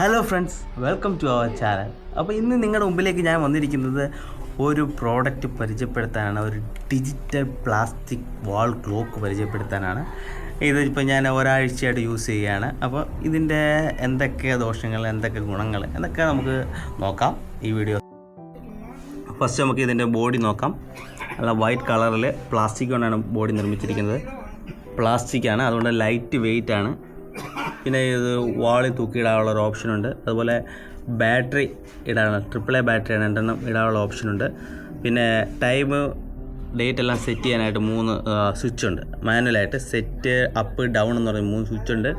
Hello friends, welcome to our channel. അപ്പോൾ ഇന്ന് നിങ്ങളുടെ മുമ്പിലേക്ക് ഞാൻ വന്നിരിക്കുന്നത് ഒരു പ്രോഡക്റ്റ് പരിചയപ്പെടുത്താനാണ്. ഒരു ഡിജിറ്റൽ പ്ലാസ്റ്റിക് വാൾ ക്ലോക്ക് പരിചയപ്പെടുത്താനാണ്. ഇതിപ്പോൾ ഞാൻ ഒരാഴ്ചയായിട്ട് യൂസ് ചെയ്യുകയാണ്. അപ്പോൾ ഇതിൻ്റെ എന്തൊക്കെ ദോഷങ്ങൾ, എന്തൊക്കെ ഗുണങ്ങൾ എന്നൊക്കെ നമുക്ക് നോക്കാം ഈ വീഡിയോ. ഫസ്റ്റ് നമുക്ക് ഇതിൻ്റെ ബോഡി നോക്കാം. നല്ല വൈറ്റ് കളറിൽ പ്ലാസ്റ്റിക് കൊണ്ടാണ് ബോഡി നിർമ്മിച്ചിരിക്കുന്നത്. പ്ലാസ്റ്റിക്കാണ്, അതുകൊണ്ട് ലൈറ്റ് വെയിറ്റ് ആണ്. പിന്നെ ഇത് വാളിൽ തൂക്കിയിടാനുള്ള ഒരു ഓപ്ഷനുണ്ട്. അതുപോലെ ബാറ്ററി ഇടാനുള്ള AAA ബാറ്ററിയാണ്, 2 ഇടാനുള്ള ഓപ്ഷനുണ്ട്. പിന്നെ ടൈം, ഡേറ്റ് എല്ലാം സെറ്റ് ചെയ്യാനായിട്ട് 3 സ്വിച്ച് ഉണ്ട്. മാനുവലായിട്ട് സെറ്റ്, അപ്പ്, ഡൗൺ എന്ന് പറയുന്ന 3 സ്വിച്ച് ഉണ്ട്.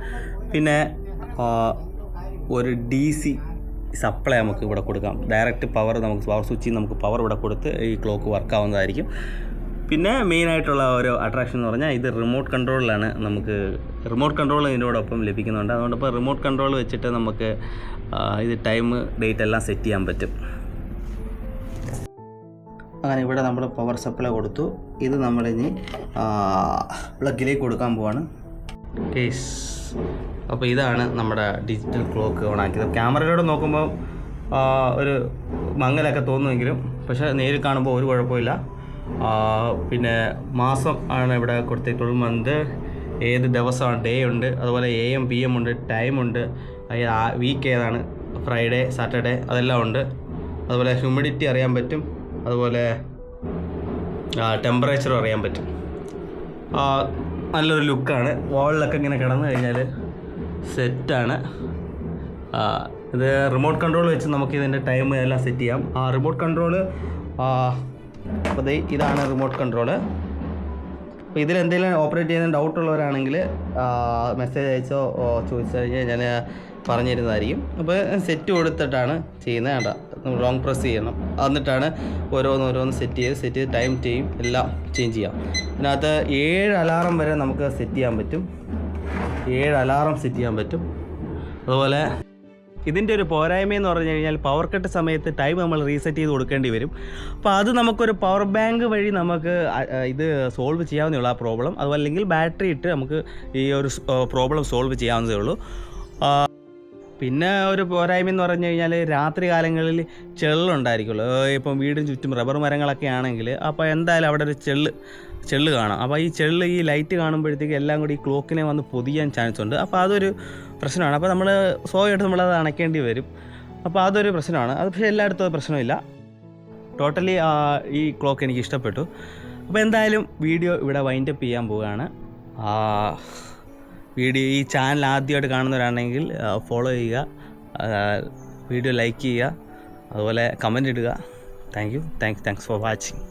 പിന്നെ ഒരു DC സപ്ലൈ നമുക്ക് ഇവിടെ കൊടുക്കാം. ഡയറക്റ്റ് പവർ, നമുക്ക് പവർ സ്വിച്ചിൽ നമുക്ക് പവർ ഇവിടെ കൊടുത്ത് ഈ ക്ലോക്ക് വർക്കാവുന്നതായിരിക്കും. പിന്നെ മെയിനായിട്ടുള്ള ഒരു അട്രാക്ഷൻ എന്ന് പറഞ്ഞാൽ ഇത് റിമോട്ട് കൺട്രോളിലാണ്. നമുക്ക് റിമോട്ട് കൺട്രോൾ ഇതിനോടൊപ്പം ലഭിക്കുന്നുണ്ട്. അതുകൊണ്ട് ഇപ്പോൾ റിമോട്ട് കൺട്രോൾ വെച്ചിട്ട് നമുക്ക് ഇത് ടൈം, ഡേറ്റ് എല്ലാം സെറ്റ് ചെയ്യാൻ പറ്റും. അങ്ങനെ ഇവിടെ നമ്മൾ പവർ സപ്ലൈ കൊടുത്തു. ഇത് നമ്മളിനി പ്ലഗിലേക്ക് കൊടുക്കാൻ പോവാണ്. കേസ് അപ്പോൾ ഇതാണ് നമ്മുടെ ഡിജിറ്റൽ ക്ലോക്ക് ഓണാക്കിയത്. ക്യാമറയിലൂടെ നോക്കുമ്പോൾ ഒരു മങ്ങലൊക്കെ തോന്നുമെങ്കിലും പക്ഷേ നേരിൽ കാണുമ്പോൾ ഒരു കുഴപ്പമില്ല. പിന്നെ മാസം ആണ് ഇവിടെ കൊടുത്തിട്ടുള്ളത്, മന്ത്, ഏത് ദിവസമാണ്, ഡേ ഉണ്ട്, അതുപോലെ AM PM ഉണ്ട്, ടൈമുണ്ട്, വീക്ക് ഏതാണ്, ഫ്രൈഡേ, സാറ്റർഡേ, അതെല്ലാം ഉണ്ട്. അതുപോലെ ഹ്യൂമിഡിറ്റി അറിയാൻ പറ്റും, അതുപോലെ ടെമ്പറേച്ചറും അറിയാൻ പറ്റും. നല്ലൊരു ലുക്കാണ്. വാളിലൊക്കെ ഇങ്ങനെ കിടന്നു കഴിഞ്ഞാൽ സെറ്റാണ്. ഇത് റിമോട്ട് കൺട്രോൾ വെച്ച് നമുക്ക് ഇതിൻ്റെ ടൈം എല്ലാം സെറ്റ് ചെയ്യാം. റിമോട്ട് കൺട്രോള് അപ്പോൾ ഇതാണ് റിമോട്ട് കൺട്രോള്. അപ്പോൾ ഇതിലെന്തെങ്കിലും ഓപ്പറേറ്റ് ചെയ്യുന്ന ഡൗട്ടുള്ളവരാണെങ്കിൽ മെസ്സേജ് അയച്ചോ ചോദിച്ചു കഴിഞ്ഞാൽ ഞാൻ പറഞ്ഞു തരുന്നതായിരിക്കും. അപ്പോൾ സെറ്റ് കൊടുത്തിട്ടാണ് ചെയ്യുന്നത്. കേട്ടോ, നമ്മൾ റോങ് പ്രസ് ചെയ്യണം, എന്നിട്ടാണ് ഓരോന്ന് സെറ്റ് ചെയ്ത് ടൈം ചെയ്യും, എല്ലാം ചേഞ്ച് ചെയ്യാം. ഇതിനകത്ത് 7 അലാറം വരെ നമുക്ക് സെറ്റ് ചെയ്യാൻ പറ്റും. 7 അലാറം സെറ്റ് ചെയ്യാൻ പറ്റും. അതുപോലെ ഇതിൻ്റെ ഒരു പോരായ്മയെന്ന് പറഞ്ഞു കഴിഞ്ഞാൽ പവർ കട്ട് സമയത്ത് ടൈം നമ്മൾ റീസെറ്റ് ചെയ്ത് കൊടുക്കേണ്ടി വരും. അപ്പോൾ അത് നമുക്കൊരു പവർ ബാങ്ക് വഴി നമുക്ക് ഇത് സോൾവ് ചെയ്യാവുന്നേ ഉള്ളൂ, ആ പ്രോബ്ലം. അതുപോലെ അല്ലെങ്കിൽ ബാറ്ററി ഇട്ട് നമുക്ക് ഈ ഒരു പ്രോബ്ലം സോൾവ് ചെയ്യാവുന്നതേ ഉള്ളൂ. പിന്നെ ഒരു പോരായ്മ എന്ന് പറഞ്ഞു കഴിഞ്ഞാൽ രാത്രി കാലങ്ങളിൽ ചെള്ളുണ്ടായിരിക്കുമല്ലോ. ഇപ്പം വീടിന് ചുറ്റും റബ്ബർ മരങ്ങളൊക്കെ ആണെങ്കിൽ അപ്പോൾ എന്തായാലും അവിടെ ഒരു ചെള്ള് കാണാം. അപ്പോൾ ഈ ചെള്ള്, ഈ ലൈറ്റ് കാണുമ്പോഴത്തേക്ക് എല്ലാം കൂടി ഈ ക്ലോക്കിനെ വന്ന് പൊതിയാൻ ചാൻസ് ഉണ്ട്. അപ്പോൾ അതൊരു പ്രശ്നമാണ്. അപ്പോൾ നമ്മൾ സ്ലോയായിട്ട് നമ്മളത് അണയ്ക്കേണ്ടി വരും. അപ്പോൾ അതൊരു പ്രശ്നമാണ്. അത് പക്ഷേ എല്ലായിടത്തും അത് പ്രശ്നമില്ല. ടോട്ടലി ഈ ക്ലോക്ക് എനിക്ക് ഇഷ്ടപ്പെട്ടു. അപ്പോൾ എന്തായാലും വീഡിയോ ഇവിടെ വൈൻഡപ്പ് ചെയ്യാൻ പോവുകയാണ്. ഈ ചാനൽ ആദ്യമായിട്ട് കാണുന്നവരാണെങ്കിൽ ഫോളോ ചെയ്യുക, വീഡിയോ ലൈക്ക് ചെയ്യുക, അതുപോലെ കമൻ്റ് ഇടുക. Thanks for watching.